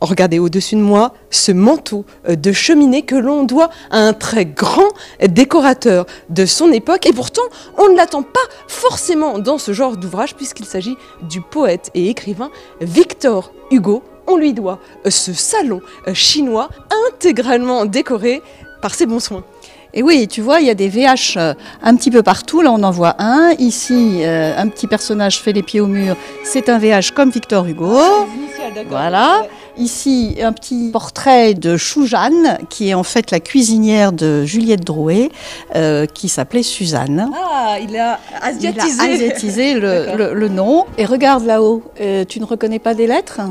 Regardez au-dessus de moi ce manteau de cheminée que l'on doit à un très grand décorateur de son époque. Et pourtant, on ne l'attend pas forcément dans ce genre d'ouvrage puisqu'il s'agit du poète et écrivain Victor Hugo. On lui doit ce salon chinois intégralement décoré par ses bons soins. Et oui, tu vois, il y a des VH un petit peu partout. Là, on en voit un. Ici, un petit personnage fait les pieds au mur. C'est un VH comme Victor Hugo. Voilà. Ici, un petit portrait de Choujeanne, qui est en fait la cuisinière de Juliette Drouet, qui s'appelait Suzanne. Ah, il a asiatisé le nom. Et regarde là-haut, tu ne reconnais pas des lettres ?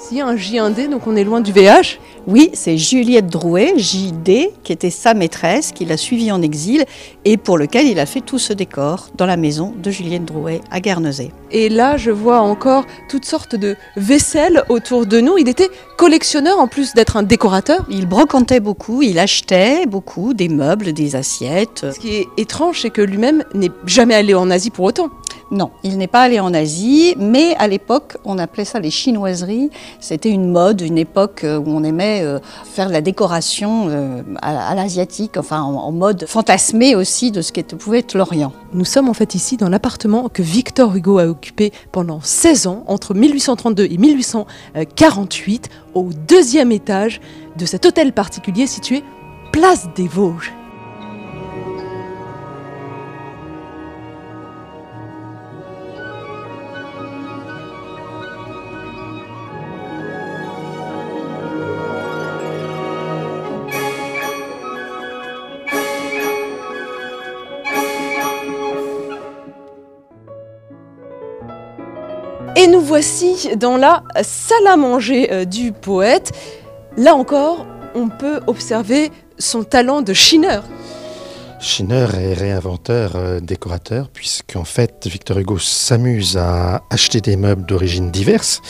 Si, un J, un D, donc on est loin du VH. Oui, c'est Juliette Drouet, JD, qui était sa maîtresse, qui l'a suivie en exil et pour lequel il a fait tout ce décor dans la maison de Juliette Drouet à Guernesey. Et là, je vois encore toutes sortes de vaisselles autour de nous. Il était collectionneur en plus d'être un décorateur. Il brocantait beaucoup, il achetait beaucoup, des meubles, des assiettes. Ce qui est étrange, c'est que lui-même n'est jamais allé en Asie pour autant. Non, il n'est pas allé en Asie, mais à l'époque, on appelait ça les chinoiseries. C'était une mode, une époque où on aimait faire de la décoration à l'asiatique, enfin en mode fantasmé aussi de ce que pouvait être l'Orient. Nous sommes en fait ici dans l'appartement que Victor Hugo a occupé pendant 16 ans, entre 1832 et 1848, au 2e étage de cet hôtel particulier situé place des Vosges. Et nous voici dans la salle à manger du poète. Là encore, on peut observer son talent de chineur. Chineur et réinventeur, décorateur, puisqu'en fait, Victor Hugo s'amuse à acheter des meubles d'origine diverses.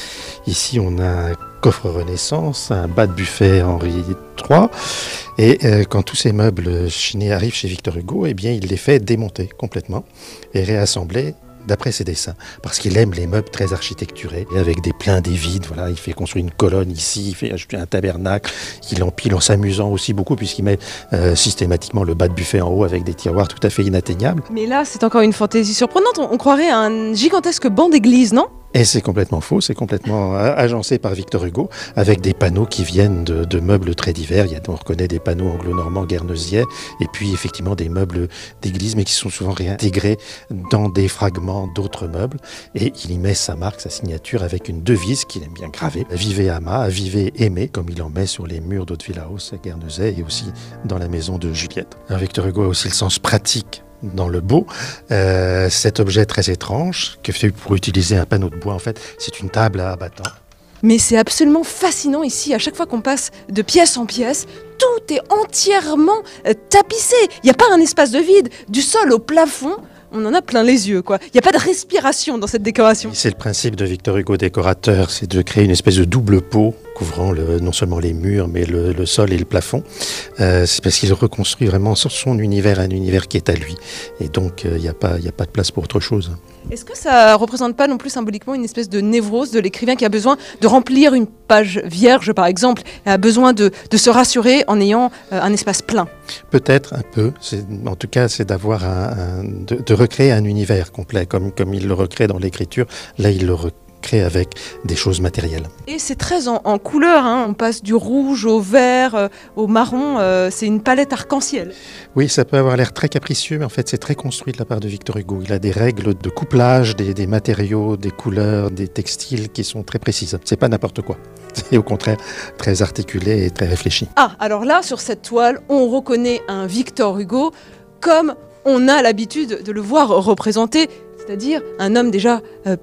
Ici, on a un coffre Renaissance, un bas de buffet Henri III. Et quand tous ces meubles chinés arrivent chez Victor Hugo, eh bien, il les fait démonter complètement et réassembler d'après ses dessins, parce qu'il aime les meubles très architecturés, et avec des pleins, des vides, voilà, il fait construire une colonne ici, il fait ajouter un tabernacle, il empile en s'amusant aussi beaucoup, puisqu'il met systématiquement le bas de buffet en haut avec des tiroirs tout à fait inatteignables. Mais là, c'est encore une fantaisie surprenante, on croirait à un gigantesque banc d'église, non ? Et c'est complètement faux, c'est complètement agencé par Victor Hugo, avec des panneaux qui viennent de meubles très divers. On reconnaît des panneaux anglo-normands, guernesiais, et puis effectivement des meubles d'église, mais qui sont souvent réintégrés dans des fragments d'autres meubles. Et il y met sa marque, sa signature, avec une devise qu'il aime bien graver. Vivez ama, vivez aimé, comme il en met sur les murs d'Hauteville House à Guernesey, et aussi dans la maison de Juliette. Alors Victor Hugo a aussi le sens pratique dans le beau, cet objet très étrange que fait pour utiliser un panneau de bois, en fait, c'est une table à abattant. Mais c'est absolument fascinant ici, à chaque fois qu'on passe de pièce en pièce, tout est entièrement tapissé. Il n'y a pas un espace de vide, du sol au plafond. On en a plein les yeux, quoi. Il n'y a pas de respiration dans cette décoration. C'est le principe de Victor Hugo décorateur, c'est de créer une espèce de double peau couvrant non seulement les murs, mais le sol et le plafond. C'est parce qu'il reconstruit vraiment son univers, un univers qui est à lui. Et donc, il n'y a pas de place pour autre chose. Est-ce que ça ne représente pas non plus symboliquement une espèce de névrose de l'écrivain qui a besoin de remplir une page vierge, par exemple, et a besoin de se rassurer en ayant un espace plein ? Peut-être un peu. En tout cas, c'est d'avoir de recréer un univers complet, comme il le recrée dans l'écriture. Là, il le recrée avec des choses matérielles. Et c'est très en couleur, hein. On passe du rouge au vert, au marron, c'est une palette arc-en-ciel. Oui, ça peut avoir l'air très capricieux, mais en fait c'est très construit de la part de Victor Hugo. Il a des règles de couplage, des matériaux, des couleurs, des textiles qui sont très précises. C'est pas n'importe quoi, c'est au contraire très articulé et très réfléchi. Ah, alors là, sur cette toile, on reconnaît un Victor Hugo comme on a l'habitude de le voir représenté, c'est-à-dire un homme déjà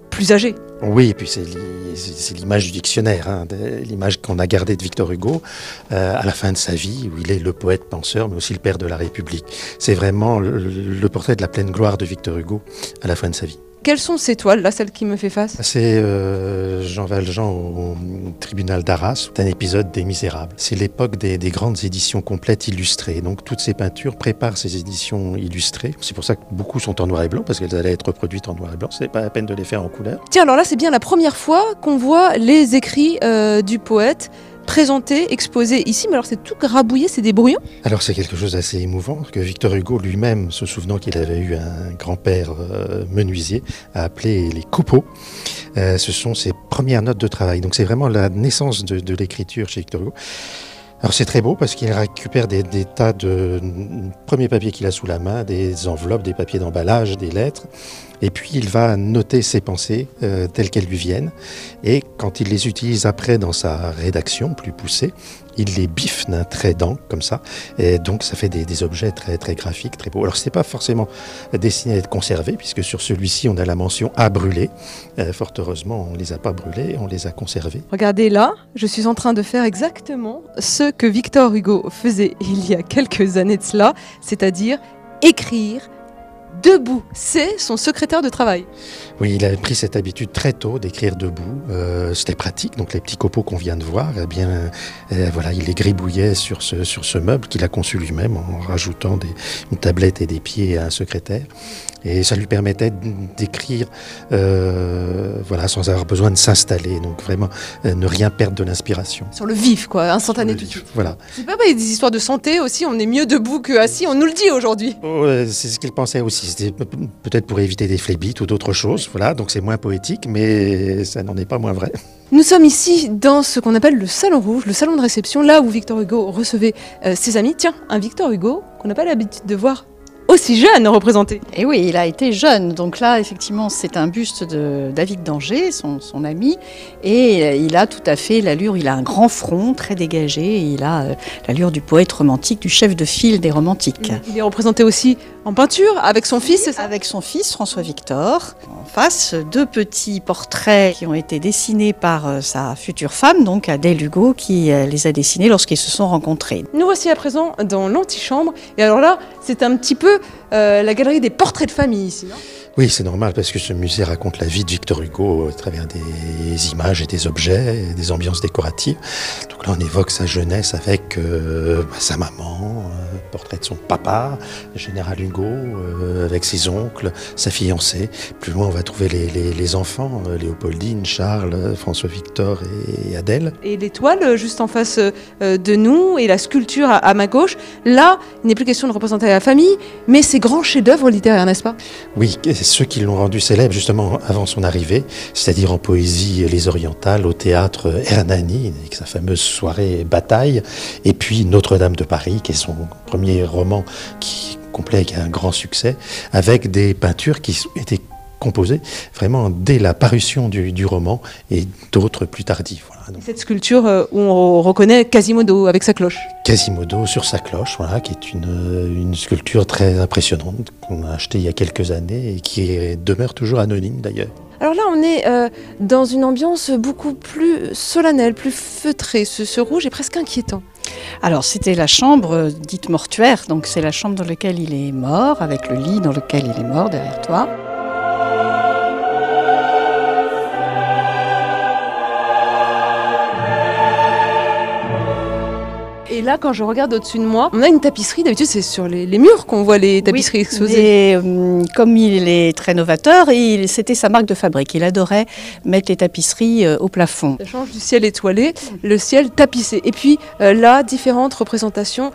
plus âgé. Oui, et puis c'est l'image du dictionnaire, hein, l'image qu'on a gardée de Victor Hugo à la fin de sa vie, où il est le poète penseur, mais aussi le père de la République. C'est vraiment le portrait de la pleine gloire de Victor Hugo à la fin de sa vie. Quelles sont ces toiles, là, celle qui me fait face? C'est Jean Valjean au tribunal d'Arras, c'est un épisode des Misérables. C'est l'époque des grandes éditions complètes illustrées. Donc toutes ces peintures préparent ces éditions illustrées. C'est pour ça que beaucoup sont en noir et blanc, parce qu'elles allaient être reproduites en noir et blanc. C'est pas la peine de les faire en couleur. Tiens, alors là, c'est bien la première fois qu'on voit les écrits du poète présentés, exposés ici. Mais alors c'est tout grabouillé, c'est des brouillons? Alors c'est quelque chose d'assez émouvant, que Victor Hugo lui-même, se souvenant qu'il avait eu un grand-père menuisier, a appelé les copeaux. Ce sont ses premières notes de travail. Donc c'est vraiment la naissance de l'écriture chez Victor Hugo. Alors c'est très beau parce qu'il récupère des tas de premiers papiers qu'il a sous la main, des enveloppes, des papiers d'emballage, des lettres. Et puis il va noter ses pensées telles qu'elles lui viennent. Et quand il les utilise après dans sa rédaction plus poussée, il les biffe d'un trait d'encre comme ça. Et donc ça fait des objets très, très graphiques, très beaux. Alors ce n'est pas forcément destiné à être conservé, puisque sur celui-ci on a la mention à brûler. Fort heureusement, on ne les a pas brûlés, on les a conservés. Regardez là, je suis en train de faire exactement ce que Victor Hugo faisait il y a quelques années de cela, c'est-à-dire écrire debout. C'est son secrétaire de travail. Oui, il a pris cette habitude très tôt d'écrire debout. C'était pratique. Donc les petits copeaux qu'on vient de voir, eh bien, voilà, il les gribouillait sur ce meuble qu'il a conçu lui-même en rajoutant une tablette et des pieds à un secrétaire. Et ça lui permettait d'écrire voilà, sans avoir besoin de s'installer. Donc vraiment, ne rien perdre de l'inspiration. Sur le vif, quoi, instantané tout de suite. Voilà. C'est pas des histoires de santé aussi, on est mieux debout que assis, on nous le dit aujourd'hui. Oh, c'est ce qu'il pensait aussi. C'était peut-être pour éviter des phlébites ou d'autres choses. Voilà, donc c'est moins poétique, mais ça n'en est pas moins vrai. Nous sommes ici dans ce qu'on appelle le salon rouge, le salon de réception, là où Victor Hugo recevait ses amis. Tiens, un Victor Hugo qu'on n'a pas l'habitude de voir aussi jeune représenté. Et oui, il a été jeune. Donc là, effectivement, c'est un buste de David d'Angers, son ami. Et il a tout à fait l'allure, il a un grand front, très dégagé. Et il a l'allure du poète romantique, du chef de file des romantiques. Il est représenté aussi en peinture avec son fils, c'est ça? Avec son fils, François-Victor. En face, 2 petits portraits qui ont été dessinés par sa future femme, donc Adèle Hugo, qui les a dessinés lorsqu'ils se sont rencontrés. Nous voici à présent dans l'antichambre. Et alors là, c'est un petit peu la galerie des portraits de famille ici, non? Oui, c'est normal parce que ce musée raconte la vie de Victor Hugo à travers des images et des objets, et des ambiances décoratives. Donc là, on évoque sa jeunesse avec sa maman, portrait de son papa, le général Hugo, avec ses oncles, sa fiancée. Plus loin, on va trouver les enfants, Léopoldine, Charles, François-Victor et Adèle. Et l'étoile juste en face de nous et la sculpture à ma gauche. Là, il n'est plus question de représenter la famille, mais ces grands chefs-d'œuvre littéraires, n'est-ce pas? Oui, ceux qui l'ont rendu célèbre justement avant son arrivée, c'est-à-dire en poésie Les Orientales, au théâtre Hernani, avec sa fameuse soirée Bataille, et puis Notre-Dame de Paris, qui est son premier roman complet, qui a un grand succès, avec des peintures qui étaient composées vraiment dès la parution du roman et d'autres plus tardives. Voilà. Donc, cette sculpture où on reconnaît Quasimodo avec sa cloche. Quasimodo sur sa cloche, voilà, qui est une sculpture très impressionnante qu'on a achetée il y a quelques années et qui demeure toujours anonyme d'ailleurs. Alors là, on est dans une ambiance beaucoup plus solennelle, plus feutrée. Ce rouge est presque inquiétant. Alors, c'était la chambre dite mortuaire, donc c'est la chambre dans laquelle il est mort, avec le lit dans lequel il est mort derrière toi. Et là, quand je regarde au-dessus de moi, on a une tapisserie. D'habitude, c'est sur les murs qu'on voit les tapisseries exposées. Mais comme il est très novateur, c'était sa marque de fabrique. Il adorait mettre les tapisseries au plafond. Ça change du ciel étoilé, le ciel tapissé. Et puis là, différentes représentations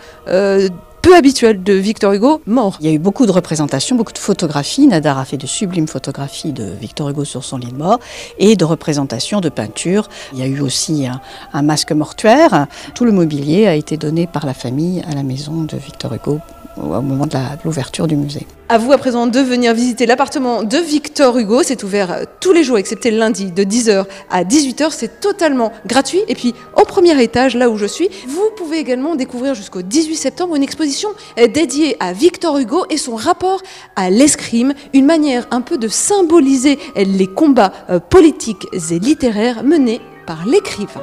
peu habituelles de Victor Hugo mort. Il y a eu beaucoup de représentations, beaucoup de photographies. Nadar a fait de sublimes photographies de Victor Hugo sur son lit de mort et de représentations de peintures. Il y a eu aussi un masque mortuaire. Tout le mobilier a été donné par la famille à la maison de Victor Hugo au moment de l'ouverture du musée. À vous à présent de venir visiter l'appartement de Victor Hugo. C'est ouvert tous les jours, excepté le lundi, de 10h à 18h. C'est totalement gratuit. Et puis, au premier étage, là où je suis, vous pouvez également découvrir jusqu'au 18 septembre une exposition dédiée à Victor Hugo et son rapport à l'escrime. Une manière un peu de symboliser les combats politiques et littéraires menés par l'écrivain.